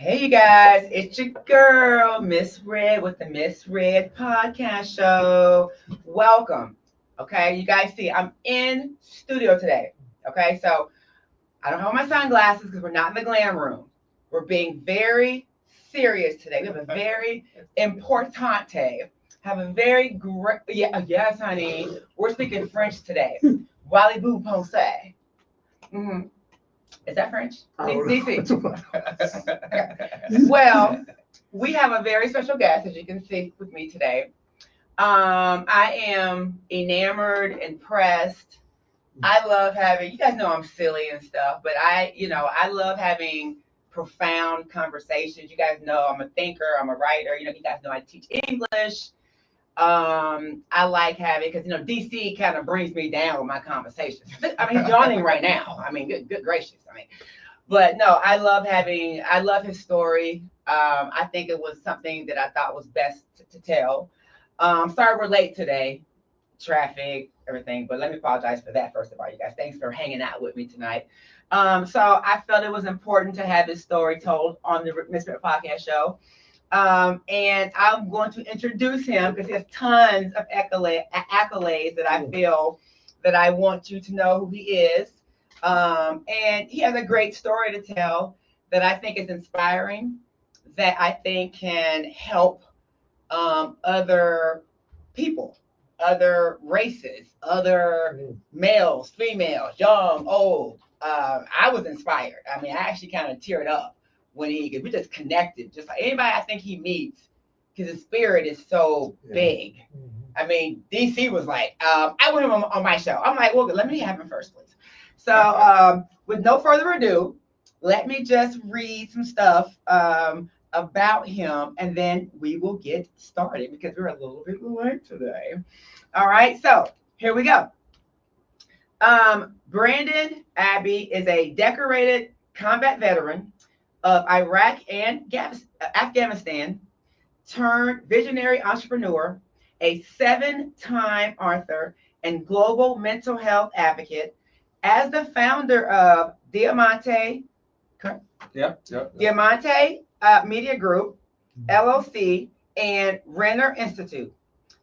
Hey, you guys, it's your girl, Miss Red, with the Miss Red Podcast Show. Welcome. Okay, you guys see, I'm in studio today. Okay, so I don't have my sunglasses because we're not in the glam room. We're being very serious today. We have a very importante. Have a very great, yes, honey. We're speaking French today. Wally Boo Ponce. Mm-hmm. Is that French? DC. Well, we have a very special guest, as you can see with me today. I am enamored, impressed. I love having, you guys know I'm silly and stuff, but I love having profound conversations. You guys know I'm a thinker, I'm a writer. You guys know I teach English. I like having, because DC kind of brings me down with my conversations. I mean, he's yawning right now. I mean, good gracious. But no, I love his story. I think it was something that I thought was best to tell. Sorry we're late today, traffic, everything, but let me apologize for that first of all, you guys. Thanks for hanging out with me tonight. So I felt it was important to have his story told on the Miss Red Podcast Show. And I'm going to introduce him because he has tons of accolades that I feel that I want you to know who he is. And he has a great story to tell that I think is inspiring, that I think can help other people, other races, other males, females, young, old. I was inspired. I mean, I actually kind of teared up when we just connected. Just like anybody I think he meets, because his spirit is so big. I mean, DC was like, I want him on my show. I'm like, well, let me have him first, please. So with no further ado, let me just read some stuff about him, and then we will get started because we're a little bit late today. All right, so here we go. Brandon Abbey is a decorated combat veteran of Iraq and Afghanistan, turned visionary entrepreneur, a 7-time author and global mental health advocate. As the founder of Diamante Media Group, LLC, and Renner Institute,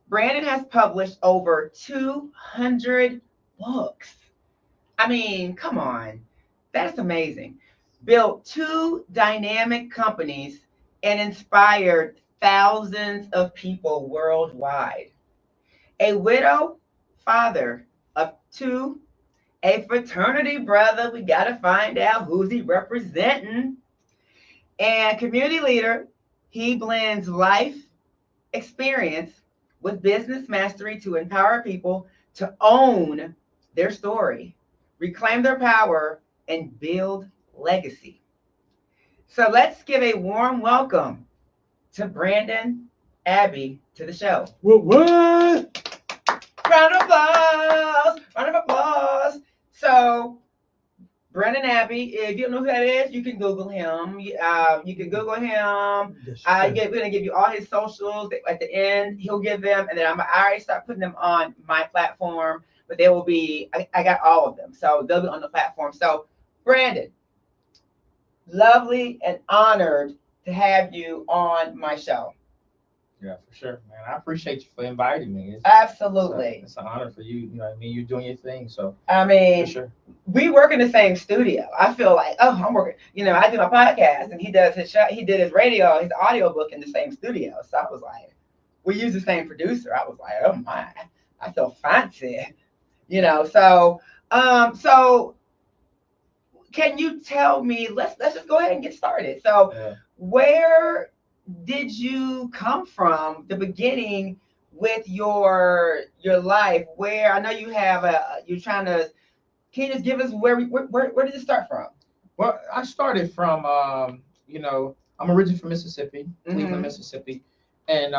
Brandon has published over 200 books. I mean, come on. That's amazing. Built 2 dynamic companies and inspired thousands of people worldwide. A widow, father of 2, a fraternity brother. We got to find out who's he representing. And community leader, he blends life experience with business mastery to empower people to own their story, reclaim their power, and build legacy. So let's give a warm welcome to Brandon Abbey to the show. What? Round of applause! Round of applause! So, Brandon Abbey, if you don't know who that is, you can Google him. You can Google him. We're going to give you all his socials at the end. He'll give them, and then I already start putting them on my platform, but they will be, I got all of them. So, they'll be on the platform. So, Brandon, lovely and honored to have you on my show. Yeah, for sure, man. I appreciate you for inviting me. Absolutely. It's an honor for you. You know what I mean? You're doing your thing. So, I mean, for sure. We work in the same studio. I feel like, I'm working, I do my podcast and he does his show, he did his radio, his audio book in the same studio. So I was like, we use the same producer. I was like, oh my, I feel fancy, so can you tell me, let's just go ahead and get started. So where did you come from, the beginning with your life? Where I know you have can you just give us where did it start from? Well, I started from I'm originally from Mississippi, Cleveland, Mississippi, and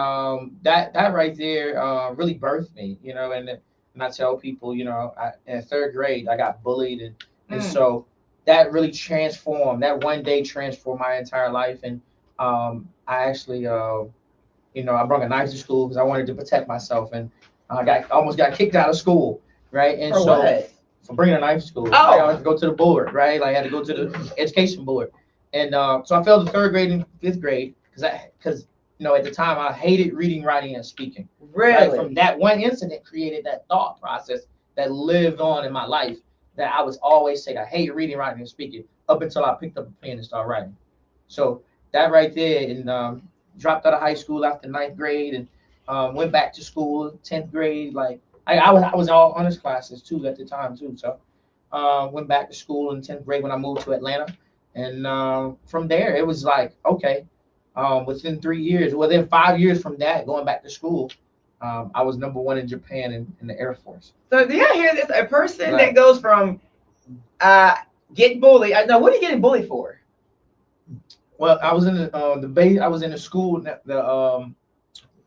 that right there really birthed me, and I tell people, in 3rd grade I got bullied and so that really transformed, that one day transformed my entire life. And I actually I brought a knife to school because I wanted to protect myself, and I almost got kicked out of school, right? And what? For bringing a knife to school. Oh. I had to go to the board, right? Like I had to go to the education board. And so I failed the third grade and fifth grade because at the time I hated reading, writing, and speaking. Really? Right? From that one incident created that thought process that lived on in my life that I was always saying I hate reading, writing, and speaking up until I picked up a pen and started writing. So that right there, and dropped out of high school after ninth grade and went back to school 10th grade. Like I was all honors classes too at the time too. So went back to school in 10th grade when I moved to Atlanta. And from there, it was like, okay, within 3 years, within 5 years from that, going back to school, I was number one in Japan in the Air Force. So do y'all hear this? A person that goes from get bullied. Now, what are you getting bullied for? Well, I was in the base. I was in the school, the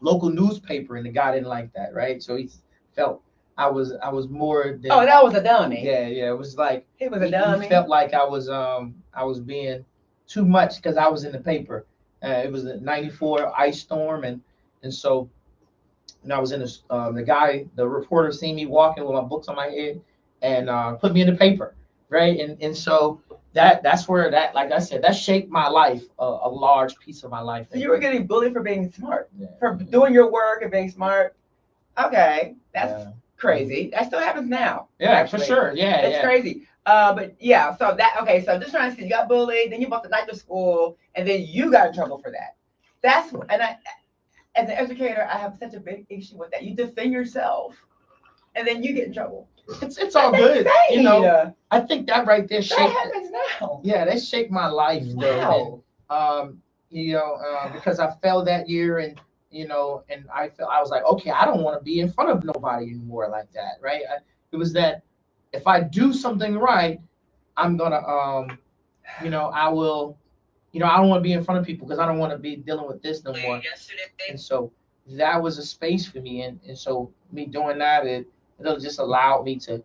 local newspaper, and the guy didn't like that, right? So he felt I was more than. Oh, that was a dummy. Yeah. It was like he was a dummy. He felt like I was being too much because I was in the paper. It was a '94 ice storm, and so I was in the reporter seen me walking with my books on my head and put me in the paper, right? And so that's where like I said, that shaped my life, a large piece of my life. So you were getting bullied for being smart, for doing your work and being smart. Okay, that's crazy. That still happens now. Yeah, actually. For sure. Yeah, it's crazy. But yeah, so just trying to see, you got bullied, then you bumped the night to school, and then you got in trouble for that. As an educator, I have such a big issue with that. You defend yourself, and then you get in trouble. It's all good. I think that right there shaped. That happens now. Yeah, that shaped my life. Wow. Because I fell that year, and I was like, okay, I don't want to be in front of nobody anymore like that, right? It was that if I do something right, I'm gonna, I will. I don't want to be in front of people because I don't want to be dealing with this no more. And so that was a space for me. And so me doing that, it just allowed me to,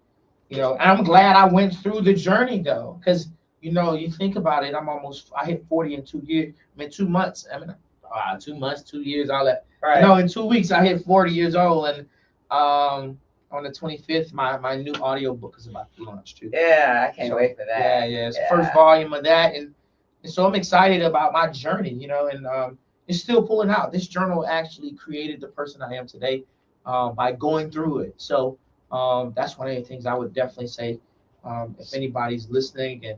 and I'm glad I went through the journey though. Because, you think about it, I hit 40 in 2 years. 2 months. 2 months, 2 years, all that. Right. In 2 weeks, I hit 40 years old. And on the 25th, my new audio book is about to launch too. Yeah, I can't wait for that. Yeah. It's the first volume of that. And so I'm excited about my journey, and it's still pulling out. This journal actually created the person I am today by going through it. So that's one of the things I would definitely say if anybody's listening and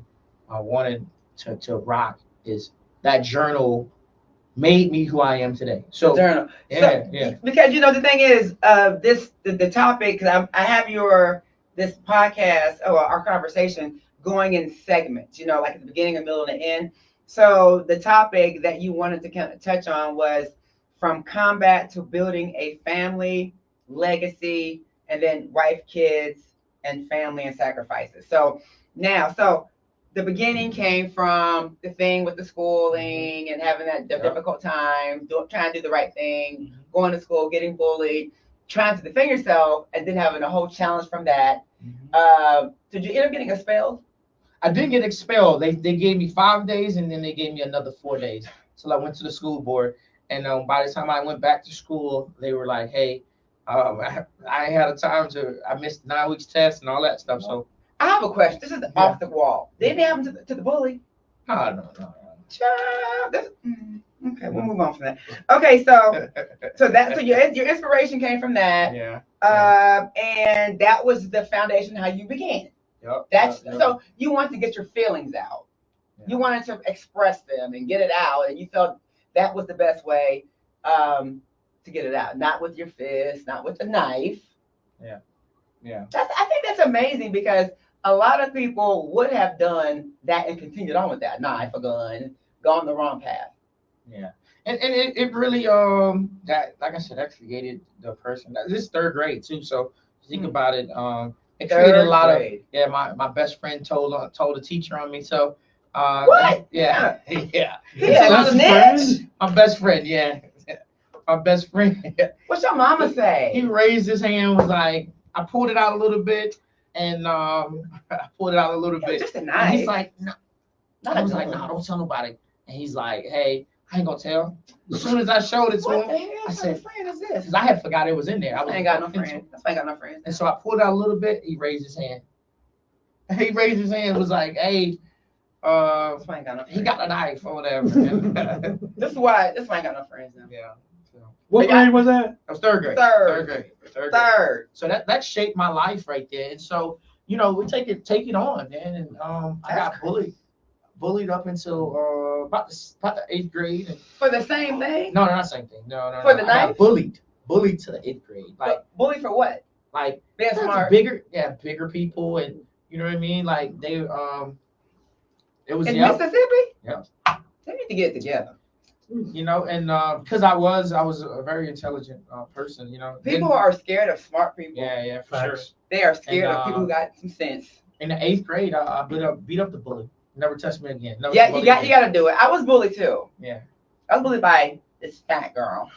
wanted to rock is that journal made me who I am today. So the journal. Yeah. Because the thing is, the topic, because I have this podcast or our conversation going in segments, like at the beginning, the middle, and the end. So the topic that you wanted to kind of touch on was from combat to building a family legacy, and then wife, kids, and family and sacrifices. So the beginning came from the thing with the schooling and having that difficult time, trying to do the right thing, going to school, getting bullied, trying to defend yourself, and then having a whole challenge from that. Did you end up getting expelled? I did get expelled. They gave me 5 days, and then they gave me another 4 days. So I went to the school board, and by the time I went back to school, they were like, "Hey, I had a time I missed 9 weeks test and all that stuff." So I have a question. This is off the wall. Didn't it happen to the bully? No. Okay, we'll move on from that. Okay, so your inspiration came from that. Yeah. And that was the foundation how you began. Yep. So you wanted to get your feelings out. Yeah. You wanted to express them and get it out, and you felt that was the best way to get it out. Not with your fist, not with a knife. Yeah. I think that's amazing, because a lot of people would have done that and continued on with that knife or gun, gone the wrong path. Yeah. And it really that, like I said, that created the person. This is third grade too, so think about it. It created a lot of my best friend told a teacher on me. So what? Yeah. My best friend, yeah. My best friend. What's your mama say? He raised his hand, was like, I pulled it out a little bit, and I pulled it out a little bit. Just a knife. And he's like, no. I was like, no, don't tell nobody. And he's like, hey, I ain't gonna tell. As soon as I showed it to him, I said, "What friend is this?" Because I had forgot it was in there. I ain't got no friends. That's why I ain't got no friends. And so I pulled out a little bit. He raised his hand. He raised his hand. Was like, "Hey, This one ain't got no he friends. got a knife or whatever. This one ain't got no friends now. Yeah. So. What grade was that? I was third grade. Third. Third grade. Third. So that shaped my life right there. And so, you know, we take it on, man. And I got bullied up until about the 8th grade. And, for the same thing? No, not same thing. No. For the I got bullied to the 8th grade. Like bullied for what? Like being smart. bigger people, and you know what I mean. Like they it was in Mississippi. Yeah. They need to get together. You know, and because I was a very intelligent person, you know. People are scared of smart people. Yeah, for sure. They are scared of people who got some sense. In the 8th grade, I beat up the bully. Never touched me again. Yeah, you got to do it. I was bullied too. Yeah. I was bullied by this fat girl.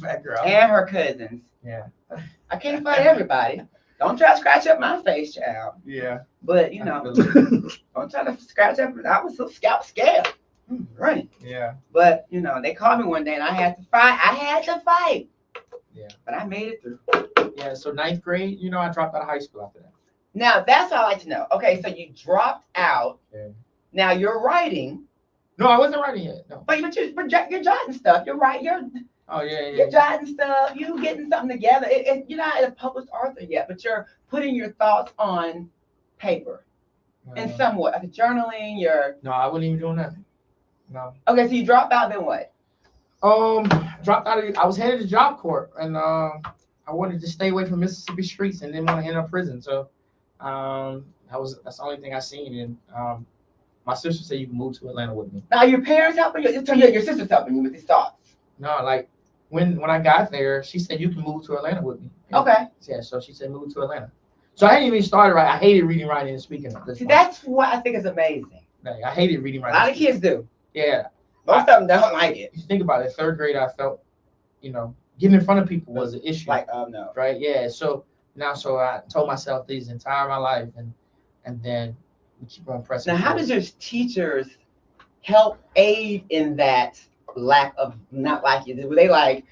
And her cousins. Yeah. I can't fight everybody. Don't try to scratch up my face, child. Yeah. But you know, don't try to scratch up. I was so scared. Running. Yeah. But you know, they called me one day and I had to fight. Yeah. But I made it through. Yeah. So 9th grade, you know, I dropped out of high school after that. Now that's what I like to know. Okay, so you dropped out. Yeah. Now you're writing. No, I wasn't writing yet. No. But you're jotting stuff. You're right. You're jotting stuff. You getting something together. You're not a published author yet, but you're putting your thoughts on paper. And somewhat like journaling. No, I wasn't even doing that. No. Okay, so you dropped out. Then what? Dropped out. I was headed to Job Corps, and I wanted to stay away from Mississippi streets, and didn't want to end up prison. So, that's the only thing I seen. And my sister said you can move to Atlanta with me. Now your parents helping you. Your sister's helping you with these thoughts. No, like when I got there, she said you can move to Atlanta with me. And, okay. Yeah, so she said move to Atlanta. So I hadn't even started right. I hated reading, writing, and speaking. See, that's what I think is amazing. Like, I hated reading, writing. A lot of kids do. Yeah. Most of them don't like it. You think about it, 3rd grade, I felt, you know, getting in front of people was an issue. Like, oh no. Right? Yeah. So I told myself these entire my life, and then we keep on pressing. Now, how does your teachers help aid in that lack of not liking it? Were they like,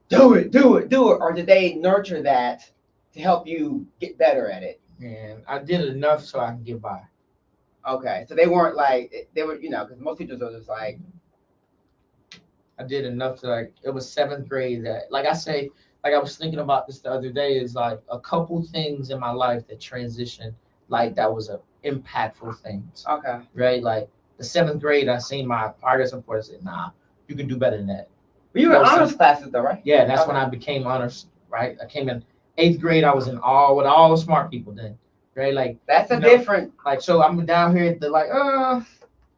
do it, or did they nurture that to help you get better at it? And I did enough so I can get by. Okay, so they weren't like they were, you know, because most teachers are just like. I did enough to like it was 7th grade that like I say like I was thinking about this the other day is like a couple things in my life that transitioned like that was a impactful things. Okay. Right, like the 7th grade I seen my progress report and said nah you can do better than that. But you were in honors classes though, right? Yeah, that's when I became honors. Right, I came in 8th grade. I was in all with all the smart people then. Right, like that's a different. Like so I'm down here at the like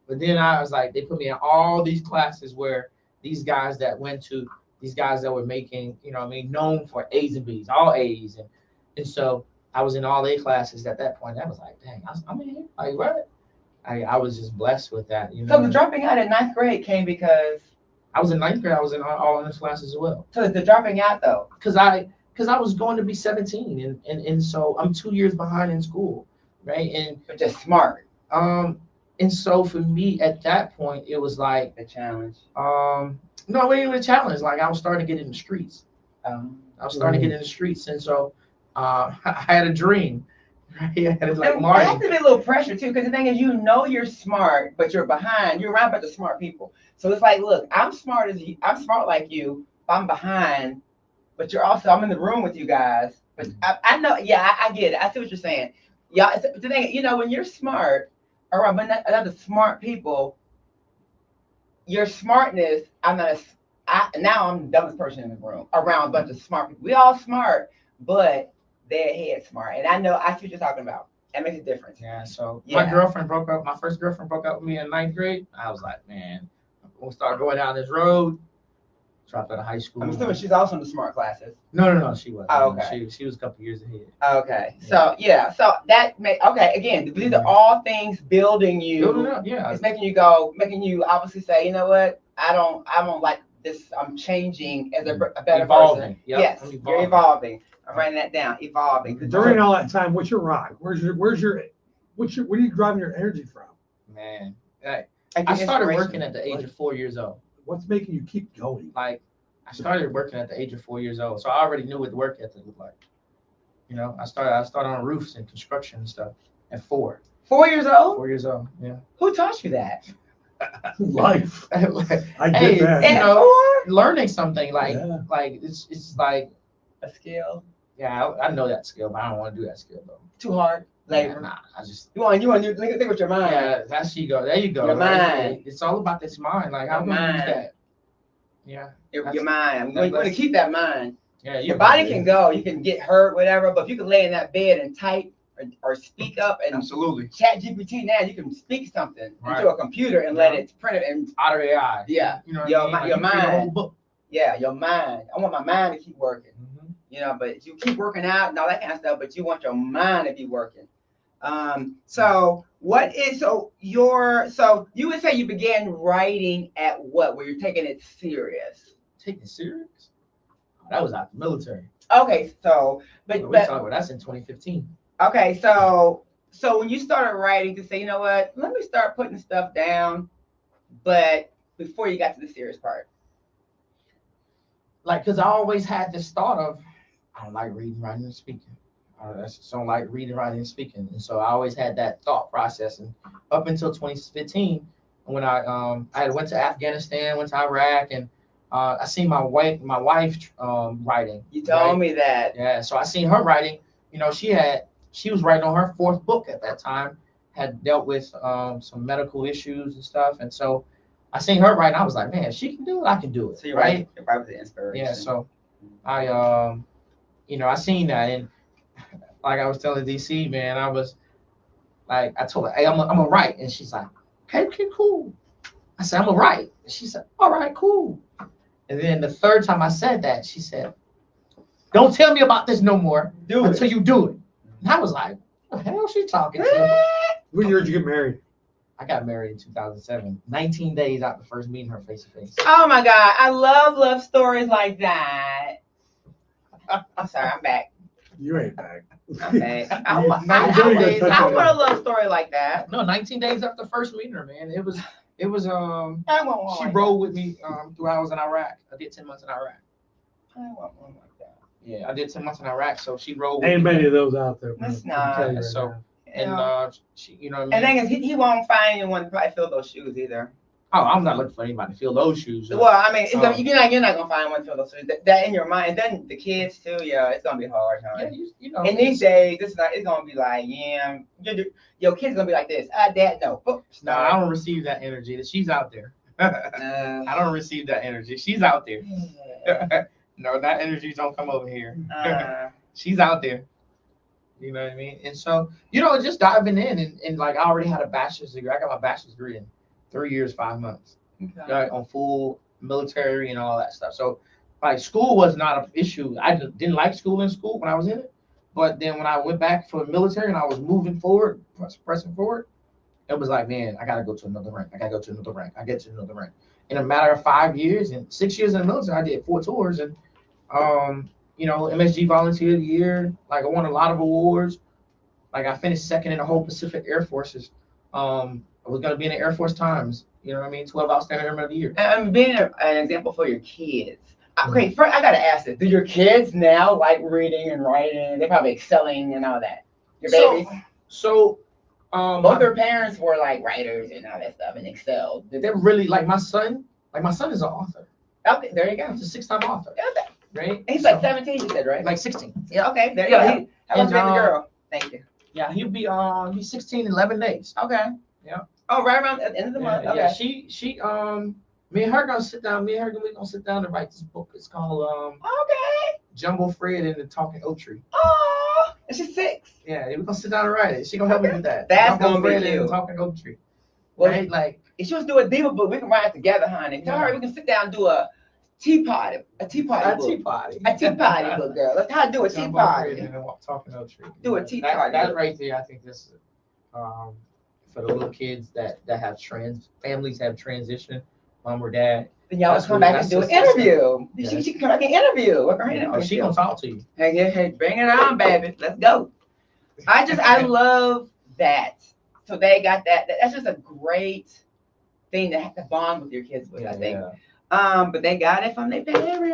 but then I was like they put me in all these classes where. These guys that were making, you know what I mean, known for A's and B's, all A's. And so I was in all A classes at that point. I was like, dang, I'm in here. Like, what? I was just blessed with that. You know? So the dropping out in 9th grade came because? I was in 9th grade. I was in all honors classes as well. So the dropping out though? Because I was going to be 17. And so I'm 2 years behind in school. Right. And but just smart. And so for me at that point, it was like a challenge. No, it wasn't even a challenge. Like I was starting to get in the streets. I was starting to get in the streets, and so I had a dream. Right? I had like Marty. It has to be a little pressure too, because the thing is, you know, you're smart, but you're behind. You're around a bunch of smart people, so it's like, look, I'm smart like you. I'm behind, but I'm in the room with you guys. But I know, yeah, I get it. I see what you're saying. Yeah, the thing, you know, when you're smart. Around other smart people, your smartness. Now I'm the dumbest person in the room around a bunch of smart people. We all smart, but they're head smart. And I see what you're talking about. That makes a difference. Yeah. So my first girlfriend broke up with me in 9th grade. I was like, man, I'm gonna start going down this road. Dropped out of high school. I'm assuming she's also in the smart classes. No, she wasn't. Oh, okay. She was a couple years ahead. Okay. Yeah. So that again, these are all things building you. Building up, yeah. It's making you obviously say, you know what? I don't like this. I'm changing as a better person. Yep. Yes, you're evolving. I'm writing that down. Evolving. During all that time, what's your rock? Where are you driving your energy from? Man, I started working at the age of 4 years old. What's making you keep going? Like, I started working at the age of 4 years old, so I already knew what the work ethic looked like. You know, I started on roofs and construction and stuff at 4. 4 years old? 4 years old. Yeah. Who taught you that? Life. I get Hey, that. you At know, 4? learning something like Yeah. it's like A skill. yeah, I know that skill, but I don't want to do that skill though. Too hard. Yeah, Labor. nah, I just You want think with your mind. yeah, that's you go. There you go. Your right mind. there. It's all about this mind. Like how Your can we use mind. that? Yeah. Your mind. You want to keep that mind. Yeah. Your body can go. You can get hurt, whatever. But if you can lay in that bed and type or speak up and Absolutely. chat GPT now, you can speak something Right. into a computer and let it print it and Out of AI. yeah. You know what Your I mean? Like, your you can read a mind. whole book. Yeah, your mind. I want my mind to keep working. Mm-hmm. You know, but you keep working out and all that kind of stuff, but you want your mind to be working. So you would say you began writing at what? Where you're taking it serious? Taking it serious? That was out the military. Okay, so But that's in 2015. okay, so when you started writing to say, you know what, let me start putting stuff down, but before you got to the serious part. Like, cause I always had this thought of I don't like reading, writing, and speaking. I just don't like reading, writing, and speaking. And so I always had that thought process. And up until 2015, when I went to Afghanistan, went to Iraq, and I seen my wife writing. You told me that. Yeah, so I seen her writing. You know, she was writing on her 4th book at that time. Had dealt with some medical issues and stuff, and so I seen her writing. I was like, man, if she can do it, I can do it. So you're right. Right with the inspiration. Yeah, so I I seen that, and like I was telling DC, man, I was like, I told her, hey, I'm gonna write, and she's like, okay, cool. I said, I'm gonna write. And she said, all right, cool. And then the 3rd time I said that, she said, don't tell me about this no more until you do it. And I was like, what the hell is she talking to? What year did you get married? I got married in 2007, 19 days after first meeting her face to face. Oh my God, I love stories like that. I'm sorry, I'm back. You ain't back. I'm back. I You- want you don't even touch on a that. love story like that. No, 19 days after first meeting her, man. It was I want one she like rode with me through I was in Iraq. I did 10 months in Iraq. that. I want one like that. Yeah, I did 10 months in Iraq, so she rode with Ain't me. many of those out there. That's man. I'm telling you not. So- now. And she, you know what I And mean? thing is, he won't find anyone to probably fill those shoes either. Oh, I'm not looking for anybody to fill those shoes. Well, I mean, Um, you're not gonna find one to fill those shoes. That in your mind, and then the kids too. Yeah, it's gonna be hard, huh? yeah, you know. And these days, it's gonna be like, yeah, your kid's gonna be like this. Dad, no. Oops, No, I don't receive that energy. She's out there. I don't receive that energy. She's out there. No, that energy don't come over here. She's out there. You know what I mean? And so, just diving in and like I already had a bachelor's degree. I got my bachelor's degree in 3 years, 5 months. Okay. Right, on full military and all that stuff. So like school was not an issue. I didn't like school in school when I was in it. But then when I went back for the military and I was moving forward, pressing forward, it was like, man, I got to go to another rank. I got to go to another rank. I get to another rank. In a matter of 5 years and 6 years in the military, I did 4 tours and, MSG Volunteer of the Year. Like I won a lot of awards. Like I finished 2nd in the whole Pacific Air Forces. I was going to be in the Air Force Times. You know what I mean? 12 Outstanding Airmen of the Year. And being an example for your kids. Okay, first I gotta ask this: do your kids now like reading and writing? They're probably excelling and all that. Your babies. So Both their parents were like writers and all that stuff and excelled. they're really like my son. Like my son is an author. Okay, there you go. He's a 6-time author. Okay. Right? He's like 17, you said, right? Like 16. Yeah, okay. There you Yeah, go. How much and, baby girl? Thank you. Yeah, he'll be he's 16 in 11 days. Okay. Yeah. Oh, right around the end of the month. Okay. Yeah, she me and her gonna sit down. Me and her we gonna sit down and write this book. It's called Okay. Jumbo Fred and the Talking Oak Tree. Oh, and she's 6. Yeah, we're gonna sit down and write it. She gonna help me with that. That's Jumbo gonna be Fred and you. the Talking Oak Tree. Well, Right? Like if she was to do a diva book, we can write it together, honey. Tell her we can sit down and do a tea party book. a tea party. A tea party book, girl. Let's how to do a tea Jumbo Fred party. and the Talking Oak Tree. Do a tea That- party. That right there, I think this for the little kids that have families have transitioned, mom or dad. Then y'all That's come really- back and that's do an just- interview. Yeah. She can come back and interview. Work her Oh, interview. she gonna talk to you. Hey, bring it on, baby. Let's go. I love that. So they got that. That's just a great thing to have to bond with your kids with, I think. But they got it from their parents. Yeah,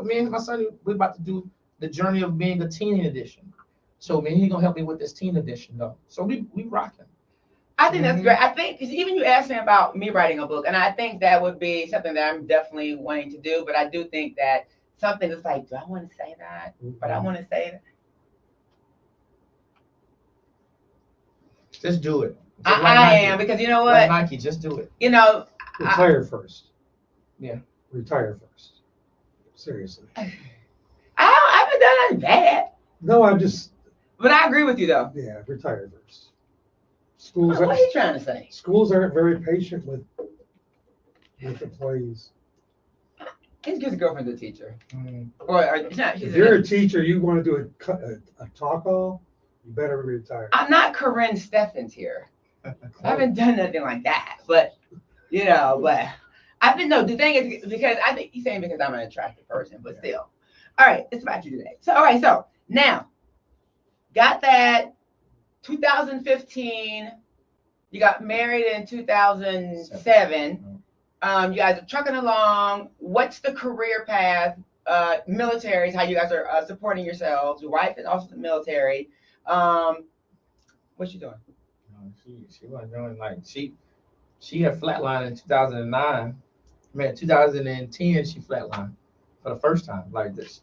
me and my son, we're about to do the journey of being a teen edition. So man, he gonna help me with this teen edition though. So we rocking. I think that's great. I think because even you asked me about me writing a book, and I think that would be something that I'm definitely wanting to do. But I do think that something is like, do I want to say that? But I want to say that. Just do it. I am, because you know Like what? Nike, just do it. You know, Retire first. Yeah. Retire first. Seriously. I haven't done nothing bad. No, I'm just, But I agree with you though. yeah, retire first. What are you trying to say? Schools aren't very patient with employees. His girlfriend's a teacher. Mm. Or it's not. If you're a teacher, you want to do a talk all, you better retire. I'm not Corinne Steffens here. I haven't done nothing like that. But, you know, but I've been, no, the thing is, because I think he's saying because I'm an attractive person, but still. All right, it's about you today. So, all right, so now, got that 2015. You got married in 2007. You guys are trucking along. What's the career path? Military is how you guys are supporting yourselves. Your wife is also in the military. What you doing? She wasn't doing, like, she had flatlined in 2009. I mean, 2010 she flatlined for the first time like this.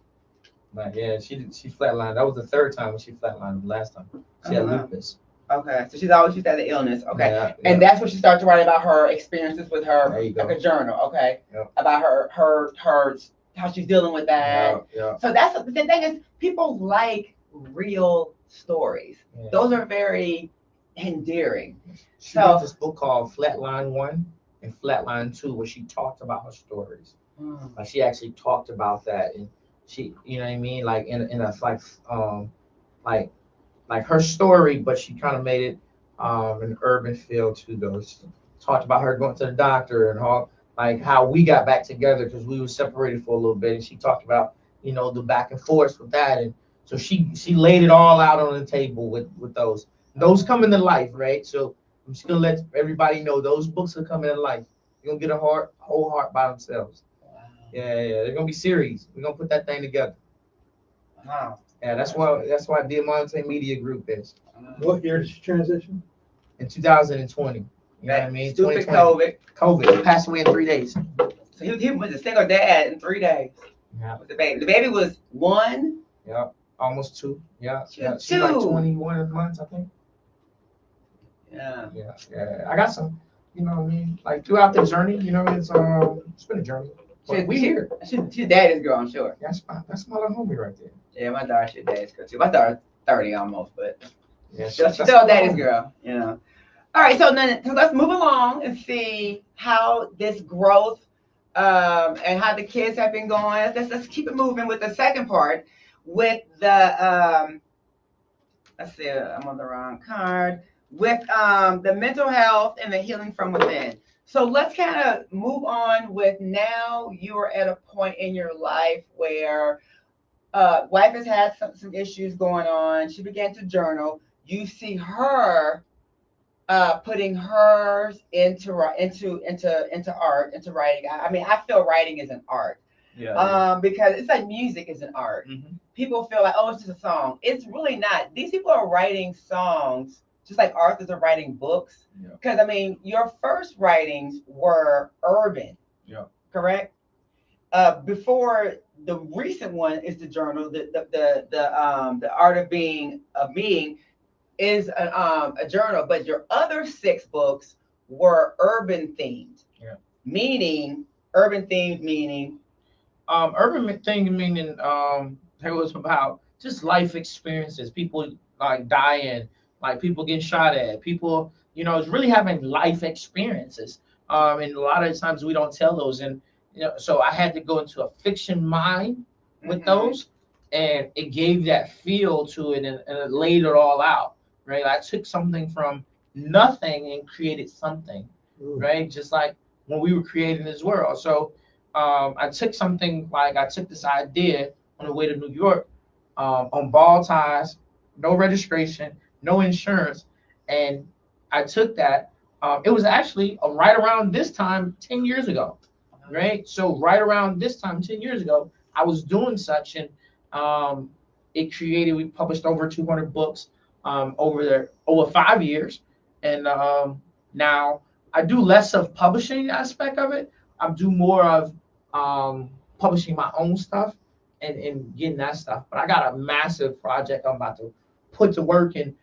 But yeah, she flatlined. That was the third time when she flatlined the last time. She had lupus. Okay, so she's had the illness. Okay, yeah. And that's when she started to write about her experiences with her, like a journal. Okay, about her how she's dealing with that. So that's the thing is, people like real stories. Those are very endearing. She wrote this book called Flatline 1 and Flatline 2, where she talked about her stories. Like, she actually talked about that, and she, you know what I mean, like in a like her story, but she kind of made it an urban feel to those. Talked about her going to the doctor and how we got back together because we were separated for a little bit, and she talked about, you know, the back and forth with that, and so she laid it all out on the table with those. Those come into life, right? So I'm just gonna let everybody know those books are coming in life. You're gonna get a whole heart by themselves. Wow. Yeah, they're gonna be series. We're gonna put that thing together. Wow. Yeah, that's why Diamante Media Group is. What year did she transition? In 2020. You know what I mean? Stupid COVID. COVID. Passed away in 3 days. So he was a single dad in 3 days. Yeah. With the baby. The baby was 1. Yeah. Almost 2. Yeah. She's like 21 months, I think. Yeah. I got some, you know what I mean? Like, throughout the journey, you know, it's been a journey. We here. She's daddy's girl, I'm sure. That's my little homie right there. Yeah, my daughter's your daddy's girl too. My daughter's 30 almost, but yeah, she's still daddy's girl, you know. All right, so let's move along and see how this growth and how the kids have been going. Let's keep it moving with the second part with the let's see, I'm on the wrong card. With the mental health and the healing from within. So let's kind of move on with, now you're at a point in your life where wife has had some issues going on. She began to journal. You see her putting hers into art, into writing. I mean, I feel writing is an art. Yeah. Because it's like music is an art. Mm-hmm. People feel like, oh, it's just a song. It's really not. These people are writing songs just like authors are writing books. Because I mean, your first writings were urban. Yeah. Correct. Before the recent one is the journal. The art of being is a journal, but your other 6 books were urban themed. Yeah. Meaning urban themed meaning. Urban thing meaning it was about just life experiences. People like dying. Like people getting shot at, people, you know, it's really having life experiences. And a lot of times we don't tell those. And, you know, so I had to go into a fiction mind with those, and it gave that feel to it, and it laid it all out, right? I took something from nothing and created something, right? Just like when we were creating this world. So I took this idea on the way to New York on ball ties, no registration, no insurance, and I took that. It was actually right around this time 10 years ago, right? So right around this time 10 years ago, I was doing such, and we published over 200 books over 5 years, And now I do less of publishing aspect of it. I do more of publishing my own stuff and getting that stuff. But I got a massive project I'm about to put to work and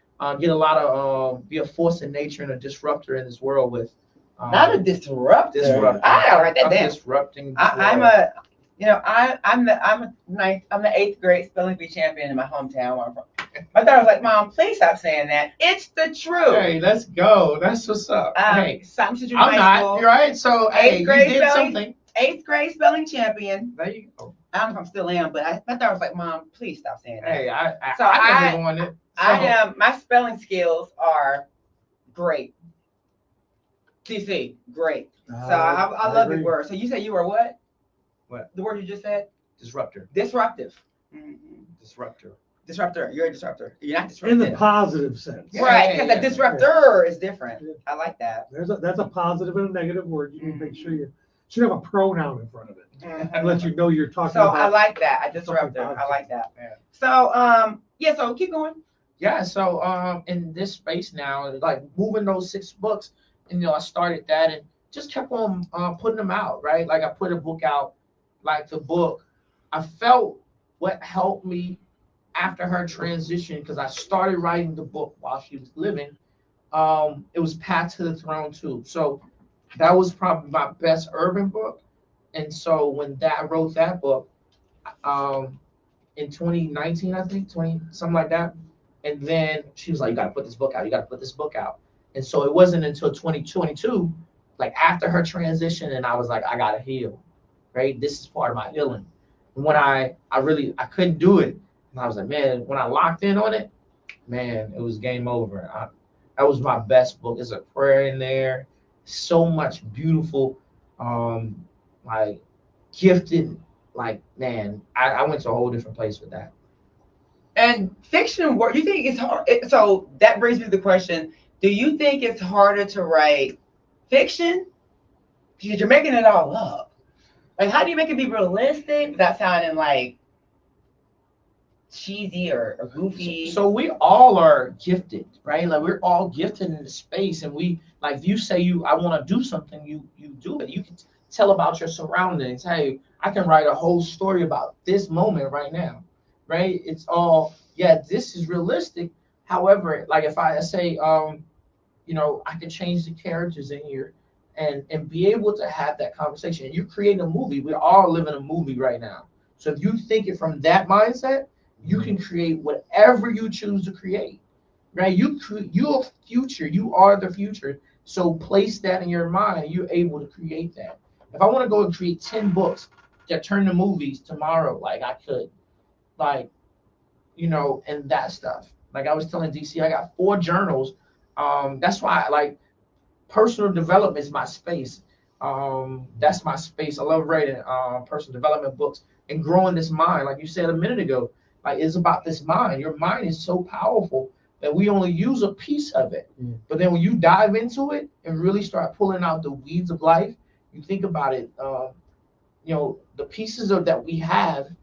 get a lot of be a force in nature and a disruptor in this world with. Not a disruptor. I gotta write that down. Disrupting. I'm a, you know, I'm the eighth grade spelling bee champion in my hometown where I'm from. My daughter was like, "Mom, please stop saying that. It's the truth." Hey, let's go. That's what's up. Hey, something to do I'm high not. school. You're right. So hey, you did something. Eighth grade spelling champion. There you go. I don't know if I'm still am, but my daughter was like, "Mom, please stop saying that." Hey, I am. So, my spelling skills are great. CC, great. So I love the word. So you said you were what? What? The word you just said? Disruptor. Disruptive. Mm-hmm. Disruptor. Disruptor. You're a disruptor. You're not disruptive. In the positive sense. Right, because a disruptor is different. I like that. That's a positive and a negative word. You need to make sure you should have a pronoun in front of it. Mm-hmm. Let you know you're talking so about. I like that. A disruptor. I like that. Yeah. So so keep going. Yeah, so in this space now, like moving those 6 books, and I started that and just kept on putting them out, right? Like I put a book out, like the book. I felt what helped me after her transition, because I started writing the book while she was living. It was Path to the Throne too. So that was probably my best urban book. And so when I wrote that book, in 2019, I think, something like that. And then she was like, "You got to put this book out. You got to put this book out." And so it wasn't until 2022, like after her transition, and I was like, I got to heal, right? This is part of my healing. And when I couldn't do it. And I was like, man, when I locked in on it, man, it was game over. That was my best book. There's a prayer in there. So much beautiful, like gifted, like, man, I went to a whole different place with that. And fiction work, you think it's hard? So that brings me to the question, do you think it's harder to write fiction? Because you're making it all up. Like, how do you make it be realistic without sounding like cheesy or goofy? So we all are gifted, right? Like we're all gifted in the space, and we, like, if you say I want to do something, you do it. You can tell about your surroundings. Hey, I can write a whole story about this moment right now, right? It's all, yeah, this is realistic. However, like if I say, I can change the characters in here and be able to have that conversation. You create a movie. We all live in a movie right now. So if you think it from that mindset, you can create whatever you choose to create, right? Your future, you are the future. So place that in your mind. You're able to create that. If I want to go and create 10 books that turn to movies tomorrow, like I could, like, and that stuff. Like I was telling DC, I got 4 journals. That's why I like personal development is my space. That's my space. I love writing personal development books and growing this mind. Like you said a minute ago, like it's about this mind. Your mind is so powerful that we only use a piece of it. But then when you dive into it and really start pulling out the weeds of life, you think about it, the pieces that we have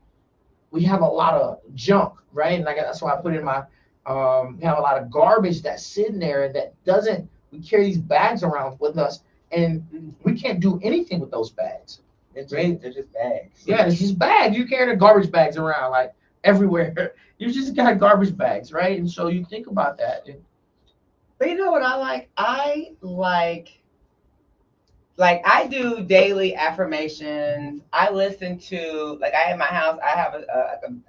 a lot of junk, right? And like that's why I put in my we have a lot of garbage that's sitting there and that doesn't, we carry these bags around with us and we can't do anything with those bags. They're just bags. Yeah, it's just bags. You carry the garbage bags around like everywhere. You just got garbage bags, right? And so you think about that. But you know what I like? I do daily affirmations. I listen to, like, I in my house, I have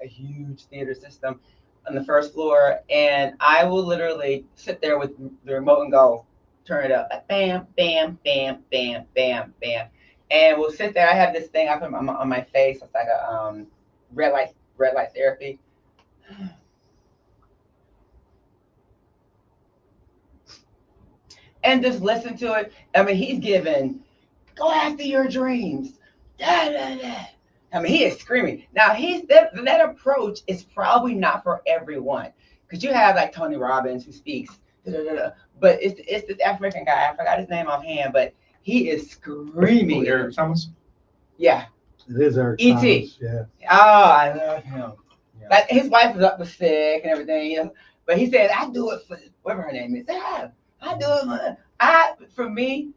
a huge theater system on the first floor, and I will literally sit there with the remote and go, turn it up, like bam, bam, bam, bam, bam, bam, and we'll sit there. I have this thing I put on my face. It's like a red light therapy. And just listen to it. I mean, he's giving, go after your dreams. Da, da, da. I mean, he is screaming. Now, that approach is probably not for everyone. Because you have like Tony Robbins who speaks, da, da, da, da. But it's this African guy. I forgot his name offhand, but he is screaming. Eric Thomas? Yeah. It is Eric E.T. Thomas, yeah. Oh, I love him. Yeah. Like his wife was sick and everything, But he said, I do it for whatever her name is. I do. For me,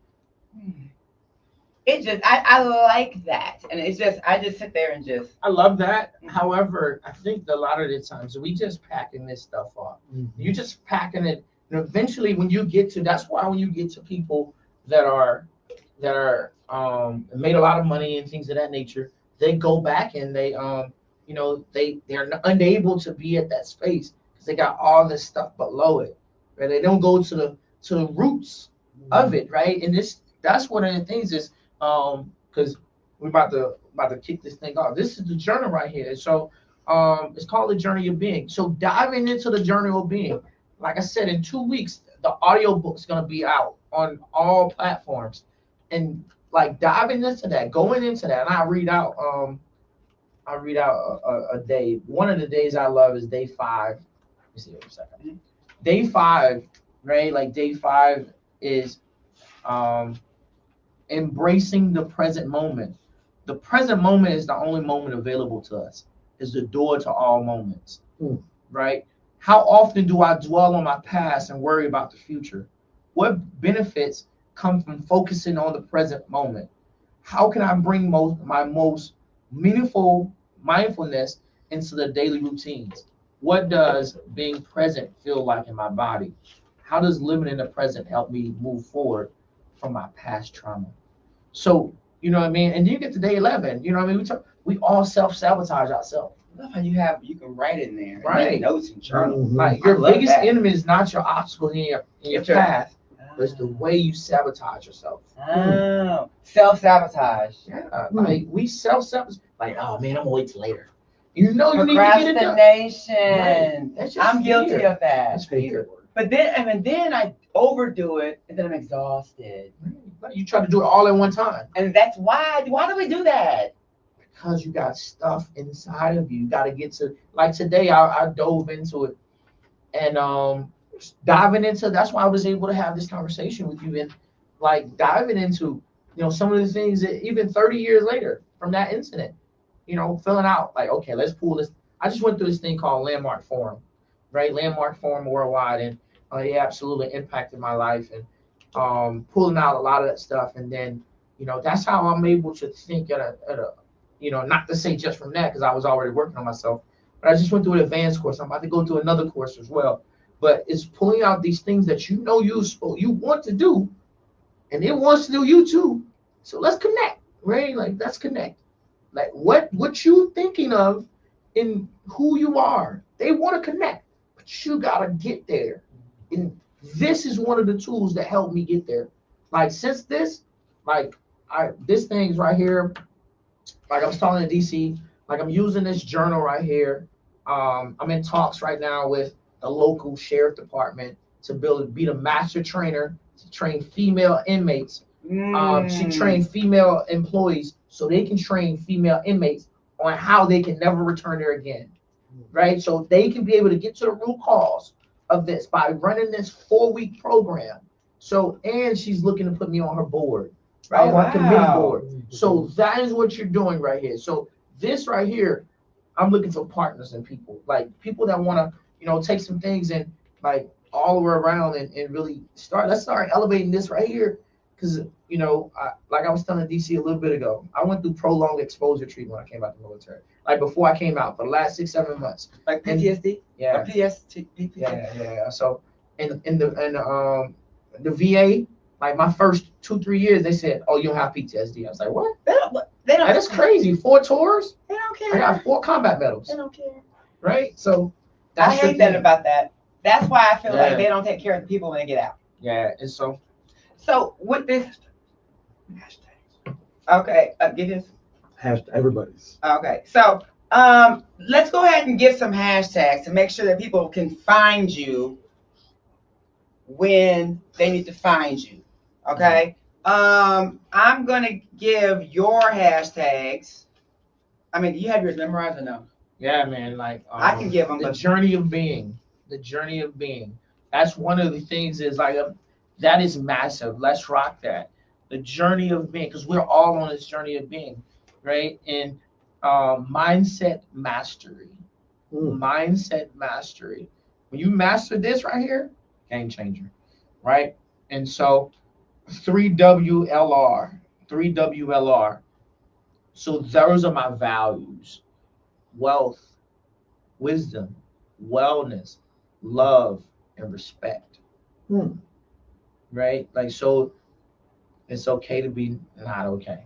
it just I like that, and it's just I just sit there and just. I love that. However, I think a lot of the times we just packing this stuff up. You just packing it, and eventually when you get to, that's why when you get to people that are made a lot of money and things of that nature, they go back and they they're unable to be at that space because they got all this stuff below it, right? They don't go to the roots of it, right? And that's one of the things is because we're about to kick this thing off. This is the journal right here. So it's called the Journey of Being. So diving into the Journey of Being, like I said, in 2 weeks, the audio book is gonna be out on all platforms, and like diving into that, going into that, and I read out a day. One of the days I love is day 5. Let me see a second. Day 5, right? Like day 5 is embracing the present moment. The present moment is the only moment available to us. Is the door to all moments, right? How often do I dwell on my past and worry about the future? What benefits come from focusing on the present moment? How can I bring my most meaningful mindfulness into the daily routines? What does being present feel like in my body? How does living in the present help me move forward from my past trauma? So, you know what I mean? And then you get to day 11, you know what I mean? We all self-sabotage ourselves. I love how you can write in there. Right. Make notes and journal. Like your biggest enemy is not your obstacle in your path. But it's the way you sabotage yourself. Oh, self-sabotage. Yeah, like we self-sabotage. Like, oh man, I'm gonna wait till later. You know you need to get it done. Procrastination. Right. I'm guilty of that. That's fear. But then I overdo it, and then I'm exhausted. You try to do it all at one time. And that's why. Why do we do that? Because you got stuff inside of you. You got to get to, like today, I dove into it. And diving into, that's why I was able to have this conversation with you, and like diving into, some of the things that even 30 years later from that incident, filling out like, okay, let's pull this. I just went through this thing called Landmark Forum, right? Landmark Forum Worldwide, and it absolutely impacted my life, and pulling out a lot of that stuff. And then, that's how I'm able to think at a not to say just from that, because I was already working on myself, but I just went through an advanced course. I'm about to go through another course as well. But it's pulling out these things that you want to do, and it wants to do you too. So let's connect, right? Like let's connect. Like what you thinking of in who you are. They want to connect, but you gotta get there. And this is one of the tools that helped me get there. Like since this, this thing's right here. Like I was talking to DC, like I'm using this journal right here. I'm in talks right now with the local sheriff department to be the master trainer to train female inmates. To train female employees so they can train female inmates on how they can never return there again, right? So they can be able to get to the root cause of this by running this 4-week program. So, and she's looking to put me on her board, right? On committee board. So that is what you're doing right here. So this right here, I'm looking for partners and people, like people that want to, take some things and like all the way around and really let's start elevating this right here. Because, like I was telling DC a little bit ago, I went through prolonged exposure treatment when I came out of the military. Like before I came out, for the last 6-7 months. Like PTSD? Yeah. PTSD? Yeah. So in the VA, like my first 2-3 years, they said, "Oh, you don't have PTSD." I was like, "What?" They don't. That's crazy. 4 tours. They don't care. I got 4 combat medals. They don't care. Right. So I hate that about that. That's why I feel like they don't take care of the people when they get out. Yeah, and so with this hashtag, okay, give this Hashtag everybody's. Okay, so let's go ahead and give some hashtags to make sure that people can find you when they need to find you. Okay, I'm gonna give your hashtags. I mean, do you have yours memorized or no? Yeah, man. Like I can give them the journey of being. The journey of being. That's one of the things is like that is massive. Let's rock that. The journey of being, because we're all on this journey of being, right? And mindset mastery. Mindset mastery. When you master this right here, game changer. right? And so 3WLR. So those are my values: wealth, wisdom, wellness, love, and respect. Right? Like, so it's okay to be not okay.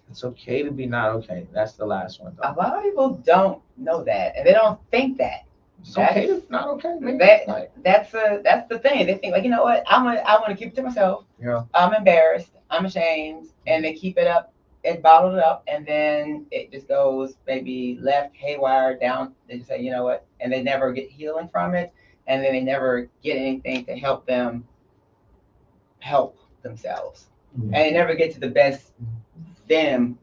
It's okay to be not okay. That's the last one, A though. lot of people don't know that, and they don't think that. It's okay to not okay. Man. That's the thing. They think like, you know what? I want to keep it to myself. Yeah. I'm embarrassed. I'm ashamed, and they keep it up and bottle it up, and then it just goes maybe left haywire down. They just say, you know what, and they never get healing from it, and then they never get anything to help them help themselves, and they never get to the best them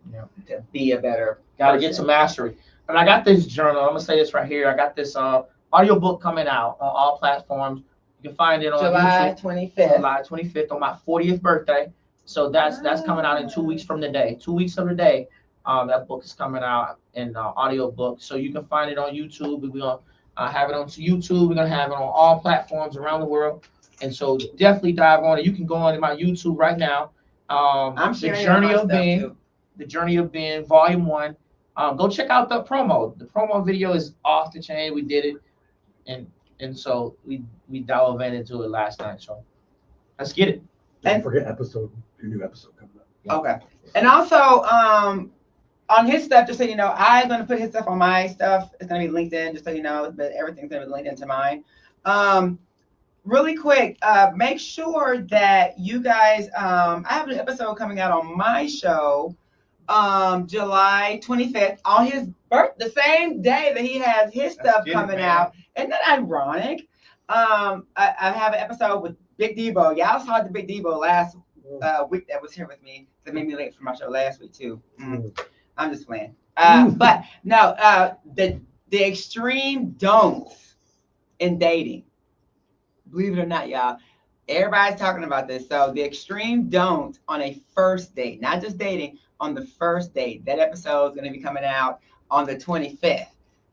to be a better. Got to get some mastery. And I got this journal. I'm gonna say this right here. I got this audio book coming out on all platforms. You can find it on July YouTube, 25th. July 25th on my 40th birthday. So that's coming out in 2 weeks from today. 2 weeks of the day. That book is coming out in audio book. So you can find it on YouTube. We're gonna have it on YouTube. We're gonna have it on all platforms around the world. And so definitely dive on it. You can go on to my YouTube right now. I'm sharing The Journey of Being. too. The Journey of Being, Volume 1. Go check out the promo. The promo video is off the chain. We did it, and so we dove into it last night. So let's get it. Don't forget your new episode coming up. Yeah. Okay. And also, on his stuff, just so you know, I'm gonna put his stuff on my stuff. It's gonna be LinkedIn, just so you know, but everything's gonna be linked into mine. Really quick, make sure that you guys, I have an episode coming out on my show, July 25th, on his the same day that he has his stuff coming out. Isn't that ironic? I have an episode with Big Debo. Y'all saw the Big Debo last week that was here with me. That made me late for my show last week too. I'm just playing. But no, the extreme don'ts in dating. Believe it or not, y'all, everybody's talking about this. So the extreme don't on a first date, not just dating, on the first date. That episode is going to be coming out on the 25th.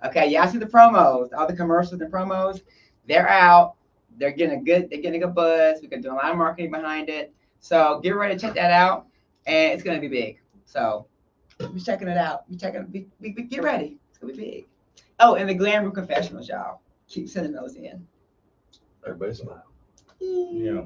Okay, y'all see the promos, all the commercials and promos. They're out. They're getting a good buzz. We're going to do a lot of marketing behind it. So get ready to check that out, and it's going to be big. So be checking it out. Get ready. It's going to be big. Oh, and the Glam Room Confessionals, y'all. Keep sending those in. Everybody smile. Yeah.